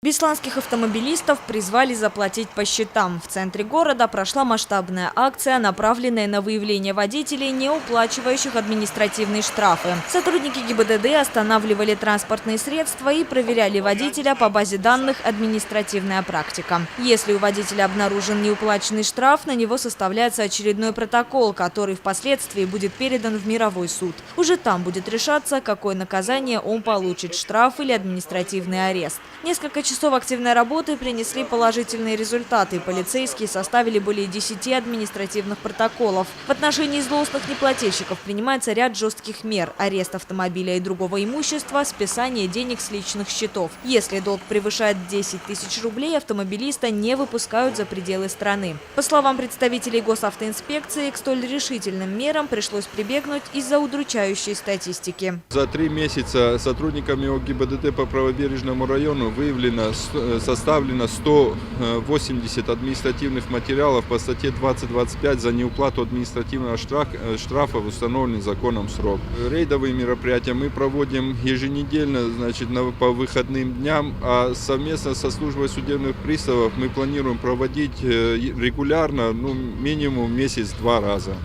Бесланских автомобилистов призвали заплатить по счетам. В центре города прошла масштабная акция, направленная на выявление водителей, не уплачивающих административные штрафы. Сотрудники ГИБДД останавливали транспортные средства и проверяли водителя по базе данных «Административная практика». Если у водителя обнаружен неуплаченный штраф, на него составляется очередной протокол, который впоследствии будет передан в мировой суд. Уже там будет решаться, какое наказание он получит – штраф или административный арест. Несколько часов активной работы принесли положительные результаты. Полицейские составили более 10 административных протоколов. В отношении злостных неплательщиков принимается ряд жестких мер – арест автомобиля и другого имущества, списание денег с личных счетов. Если долг превышает 10 тысяч рублей, автомобилиста не выпускают за пределы страны. По словам представителей госавтоинспекции, к столь решительным мерам пришлось прибегнуть из-за удручающей статистики. За 3 месяца сотрудниками ГИБДД по правобережному району составлено 180 административных материалов по статье 20.25 за неуплату административного штрафа в установленный законом срок. Рейдовые мероприятия мы проводим еженедельно, по выходным дням, а совместно со службой судебных приставов мы планируем проводить регулярно, минимум месяц-два раза.